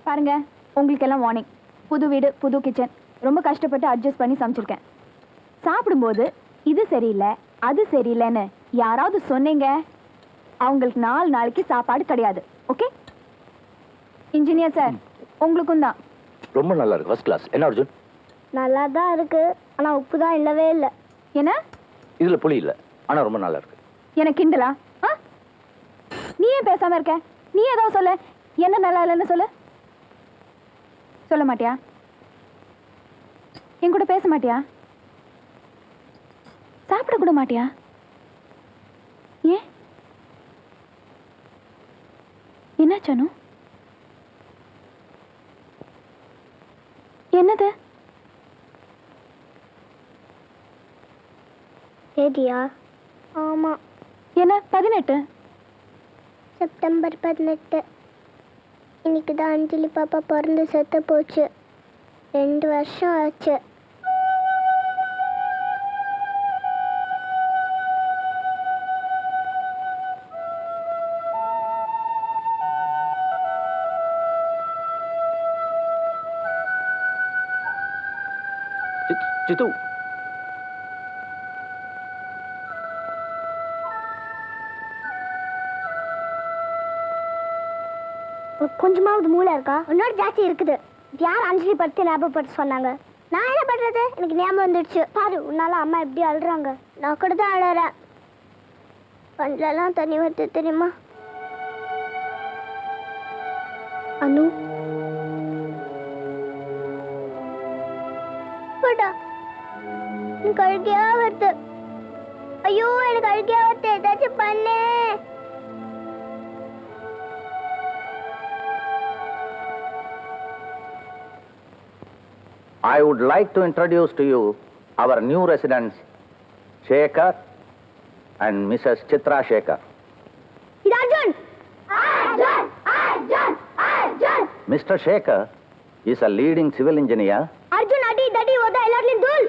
பாருங்க, உங்களுக்கு எல்லாம் வார்னிங். புது வீடு, புது கிச்சன், ரொம்ப கஷ்டப்பட்டு அட்ஜஸ்ட் பண்ணி சமைச்சிருக்கேன். சாப்பிடும்போது இது சரியில்லை அது சரியில்லைன்னு யாராவது சொன்னீங்க, அவங்களுக்கு 4 நாளைக்கு சாப்பாடு கிடையாது. ஓகே? இன்ஜினியர் சார், உங்களுக்கும் தான். ரொம்ப நல்லா இருக்கு, ஃபர்ஸ்ட் கிளாஸ். என்ன அர்ஜுன்? நல்லா தான் இருக்கு, ஆனா உப்பு தான் இல்லவே இல்லை. என்ன? இதுல புளி இல்ல, ஆனா ரொம்ப நல்லா இருக்கு. எனக்கு கிண்டலா? நீ ஏன் பேசாம இருக்க? நீ ஏதோ சொல்ல. என்ன நல்லா இல்லைன்னு சொல்லு. சொல்ல மாட்டியா? என் கூட பேச மாட்டியா? சாப்பிட கூட மாட்டியா? ஏன்? என்ன சனு? என்னது? ஏடியா? ஆமா. என்ன 18? செப்டம்பர் 18. இன்னைக்கு தான் அஞ்சலி பாப்பா பிறந்து செத்து போச்சு. 2 வருஷம் ஆச்சு. சித்து, கொஞ்சமாவது மூளை இருக்கா? உன்னோட ஜாஸ்தி இருக்குது. யார் அஞ்சலி படுத்து ஞாபகப்படுத்த சொன்னாங்க? நான் என்ன பண்றது? எனக்கு ஞாபகம் வந்துடுச்சு. பாரு, உன்னால அம்மா எப்படி அழுறாங்க. நான் கூட தான் அழறேன். கண்ணிலெல்லாம் தண்ணி வருது தெரியுமா? அனு, எனக்கு அழுகையா வருது. ஐயோ, எனக்கு அழுகையா வருது. ஏதாச்சும் பண்ணு. I would like to introduce to you our new residents, Shekhar and Mrs. Chitra Shekhar. இது Arjun. Arjun, Arjun, Arjun. Mr. Shekhar is a leading civil engineer. Arjun அடி தடி ஓட எல்லாரையும் தூள்.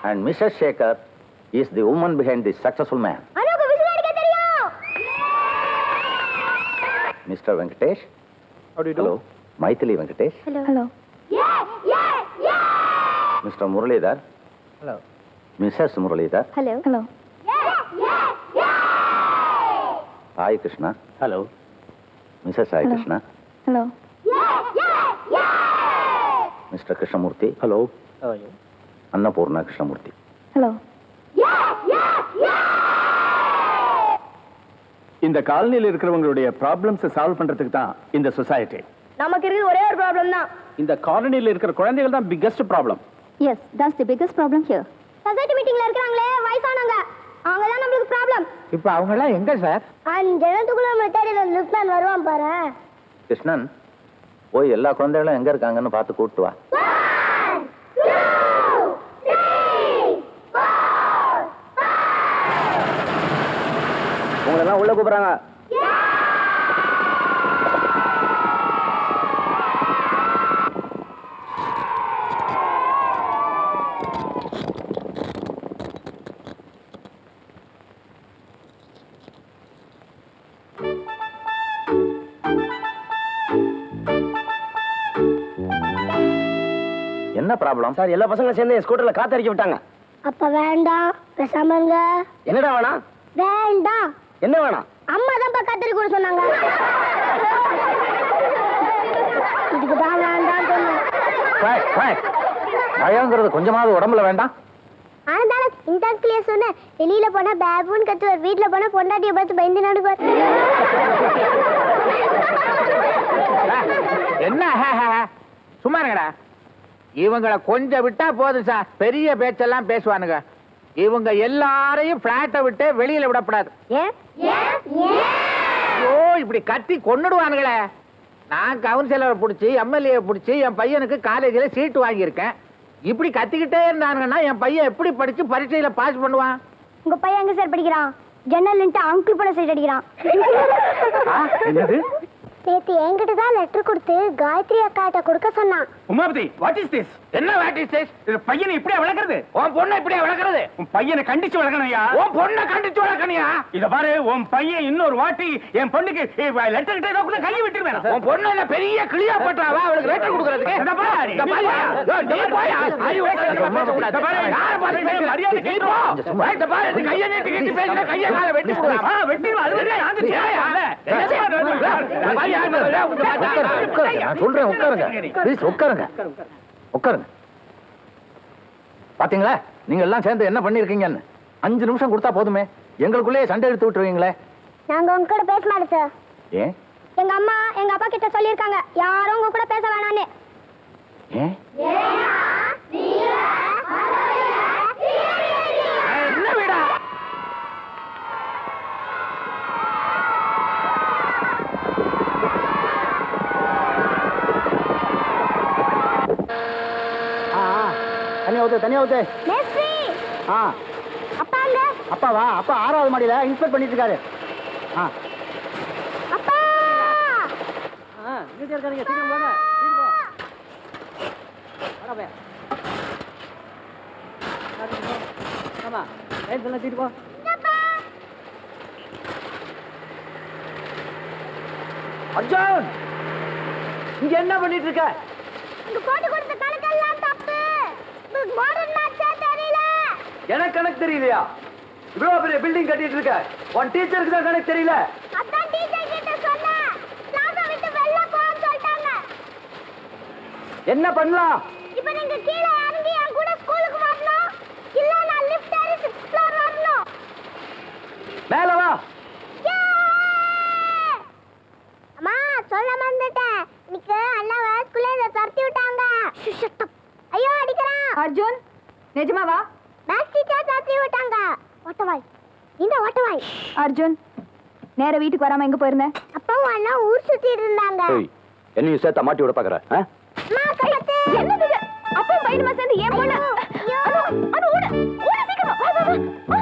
And Mrs. Shekhar is the woman behind this successful man. அனுக்கு whistle அடிக்க தெரியும். Mr. Venkatesh. How do you do? Hello. Maithili Venkatesh. Hello. Mr. Muralidhar. Hello. Mrs. Muralidhar. Hello. Hello. Sai Krishna. Hello. Mrs. Sai Hello. Krishna. Hello. Mr. Krishnamurthy. Hello. How are you? Annapurna Krishnamurthy. Hello. இந்த காலனியில் இருக்கிறவங்களுடைய problems solve பண்றதுக்கு தான் இந்த society. நமக்கு இருக்கு ஒரே ஒரு problem தான். இந்த காலனியில் இருக்கிற குழந்தைகள் தான் biggest problem. Yes, that's the biggest problem here. Society மீட்டிங்ல இருக்காங்களே வயசானவங்க, அவங்க தான் நமக்கு ப்ராப்ளம். இப்போ அவங்க எல்லாம் எங்க சார்? 5 நிமிஷத்துக்குள்ள நம்ம தேடி லிப்ட்மேன் வருவான் பாரு. கிருஷ்ணன், போய் எல்லா குழந்தைகளும் எங்க இருக்காங்கன்னு பார்த்து கூப்பிட்டு வா. 1 2 3 4 உங்களை எல்லாம் உள்ள கூப்பிடுறாங்க. என்ன ப்ராப்ளம் சார், எல்லா பசங்களும் சேர்ந்து ஸ்கூட்டர்ல காத்தடிக்க விட்டாங்க. அப்ப வேண்டாம், பேசாம இருங்க. என்னடா வேணாம்? வேண்டாம். என்ன வேணாம்? அம்மா தான் கத்திரி கூட சொன்னாங்க. இதுக்கு தான் வேண்டாம் சொன்னேன். பயங்கிறது கொஞ்சமாவது உடம்புல வேண்டாம். ஆனால இந்த கிளியர் சொன்னேன். வெளியில போனா பேபுன்னு கத்துவார், வீட்டுல போனா பொண்டாட்டியை பார்த்து பயந்து நடுவார். என்ன சும்மா இருங்கடா. இவங்களை கொஞ்சம் விட்டா போதும் சார், பெரிய பேச்செல்லாம் பேசுவானுங்க. இவங்க எல்லாரையும் பிளாட்டை விட்டு வெளியில விடப்படாது. ஏன்? ஓ, இப்படி கத்தி கொன்னுடுவானுங்களே. நான் கவுன்சிலரை பிடிச்சி எம்எல்ஏ பிடிச்சி என் பையனுக்கு காலேஜில் சீட்டு வாங்கியிருக்கேன். இப்படி கத்திக்கிட்டே இருந்தானுங்கன்னா என் பையன் எப்படி படிச்சு பரீட்சையில பாஸ் பண்ணுவான்? உங்க பையன் எங்க சார் படிக்கிறான்? ஜன்னல் அங்கிள் போல சைடு அடிக்கிறான். என்னது? நேத்து என்கிட்ட தான் லெட்டர் கொடுத்து காயத்ரி அக்காட்ட கொடுக்க சொன்னான். Umapathi, what is this? என்ன வாட் இஸ் திஸ்? இது பையனை இப்படியே வளர்க்கறது? உன் பொண்ணை இப்படியே வளர்க்கறது? உன் பையனை கண்டிச்சு வளர்க்கணும்யா. உன் பொண்ணை கண்டிச்சு வளர்க்கணியா? இத பாரு, உன் பையன் இன்னொரு வாட்டி என் பொண்ணுக்கு லெட்டர் கிட்ட ஏதோ கூட கையை விட்டுருவேன். உன் பொண்ணு என்ன பெரிய கிளியா பட்டாவா அவளுக்கு லெட்டர் கொடுக்கறதுக்கு? இத பாரு, இத பாரு. நீ போய் அறிவு பேசக்கூடாது. இத பாரு, யாரை பார்த்து பேச மரியாதை நீ கேட்போ. போ. இத பாரு, நீ கையை நீட்டி நீட்டி பேசினா கையை காலை வெட்டி போடுவா. வெட்டிடுவா. அது வரைக்கும் நாங்க செய்யல. நான் சொல்றேன், உட்காருங்க ப்ளீஸ், உட்காருங்க உட்காருங்க. பாத்தீங்களா நீங்க எல்லாம் சேர்ந்து என்ன பண்ணிருக்கீங்கன்னு? 5 நிமிஷம் கொடுத்தா போதுமே, எங்களுக்குள்ளே சண்டை எடுத்து விட்டுருவீங்களே. நாங்க உங்க கூட பேச மாட்டோம் சார். ஏன் எங்க அம்மா எங்க அப்பா கிட்ட சொல்லிருக்காங்க யாரும் உங்க கூட பேச வேணான்னு. ஏன்? என்ன வீடா? தனியா ஊத்து. மேஸ்திரி ஆ, அப்பாங்க. அப்பாவா? அப்பா 6வது மாடியில இன்ஸ்பெக்ட் பண்ணிட்டு இருக்காரு. ஆ, அப்பா அர்ஜுன், இங்க என்ன பண்ணிட்டு இருக்க? இங்க போட்டு கொடுத்த கணக்கெல்லாம் தப்பு. மாடர்ன் மேட்சா தெரியல. எனக்கு கணக்கு தெரியலையா? இவ்வளவு பெரிய பில்டிங் கட்டிட்டு இருக்க, உன் டீச்சருக்கு தான் கணக்கு தெரியல. அதான் டீச்சர் கிட்ட சொன்னேன். கிளாஸை விட்டு வெளில போன்னு சொல்லிட்டாங்க. என்ன பண்ணலாம்? இப்போ நீங்க கீழே இறங்கி என் கூட ஸ்கூலுக்கு வரணும். இல்ல நான் லிஃப்ட் ஏறி 6th ஃப்ளோர் வரணும். மேல வா. அம்மா சொல்ல மறந்துட்டேன். இன்னைக்கு அண்ணாவை ஸ்கூல்ல துரத்தி விட்டாங்க. ஐயோ அடிக்கறான். அர்ஜுன், நிஜமாவா? மேக்ஸ் டீச்சர் துரத்தி விட்டாங்க. ஓட்டவாய் இந்த ஓட்டவாய். அர்ஜுன், நேர வீட்டுக்கு வராம எங்க போயிருந்த? அப்பாவும் அண்ணா ஊர் சுத்திட்டு இருந்தாங்க. என்னையும் சேர்த்த மாட்டி விட பாக்குற? அம்மா கழுத்து. என்னது இது? அப்பா பையனுமா சேர்ந்து ஏன் பொண்ணு? ஐயோ. அனு ஓடு, ஓடு சீக்கிரம். வா,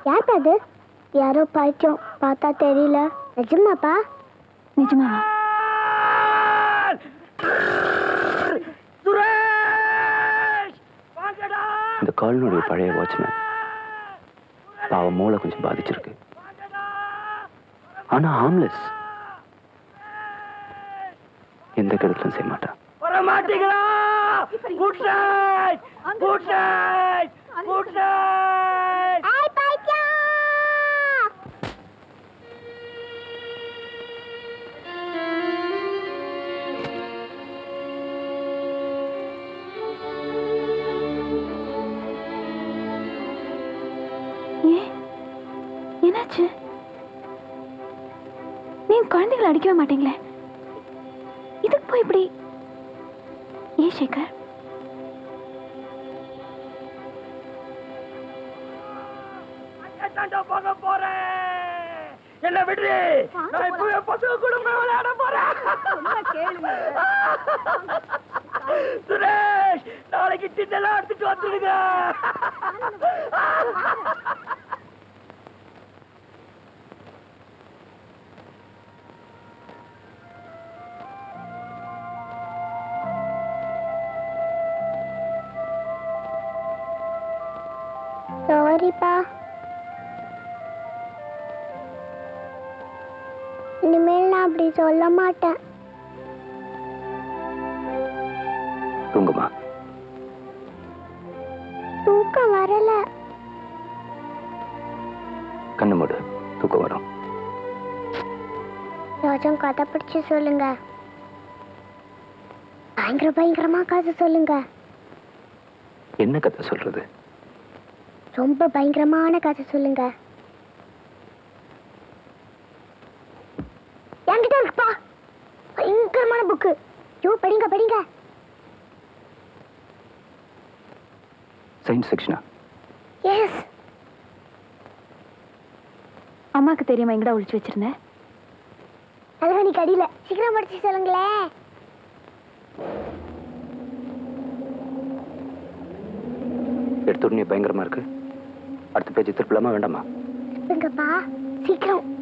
யார் அது? யாரோ பைத்தியம், பார்த்தா தெரியல. நிஜமாப்பா? நிஜமாவா? இந்த காலனுடைய பழைய வாட்ச்மேன் பாவம், மூளை கொஞ்சம் பாதிச்சிருக்கு. ஆனா ஹார்ம்லெஸ், எந்த கெடுதலும் செய்ய மாட்டான். ஏய் பைத்தியம்! ஏன்? என்னாச்சு? நீங்க குழந்தைகளை அடிக்கவே மாட்டீங்களே, இதுக்கு போய் இப்படி? ஏன் சேகர்? என்ன விடுறே, நான் இப்பவே பசங்க கூட போய் விளையாட போறேன். சுரேஷ், நாளைக்கு டின்னெல்லாம் எடுத்துட்டு வந்துடுங்க. சாரிப்பா. இனிமேல் நான் அப்படி சொல்ல மாட்டேன். தூங்குமா? தூக்கம் வரல. கண்ணு மூடு, தூக்கம் வரும். ஏதாச்சும் கதை பிடிச்சு சொல்லுங்க. பயங்கரமா கதை சொல்லுங்க. என்ன கதை சொல்றது? ரொம்ப பயங்கரமான கதை சொல்லுங்க. என்கிட்ட இருக்குப்பா, பயங்கரமான புக்கு. ஐயோ படிங்க படிங்க. சயின்ஸ் செக்ஷனா? எஸ். அம்மாக்கு தெரியுமா எங்கடா ஒளிச்சு வச்சிருந்தேன்? அழகணி கடியில. சீக்கிரம் படிச்சு சொல்லுங்களேன். எடுத்துடனே பயங்கரமா இருக்கு. அடுத்த பேஜ் திருப்பலாமா வேண்டாமா? இருங்கப்பா, சீக்கிரம்.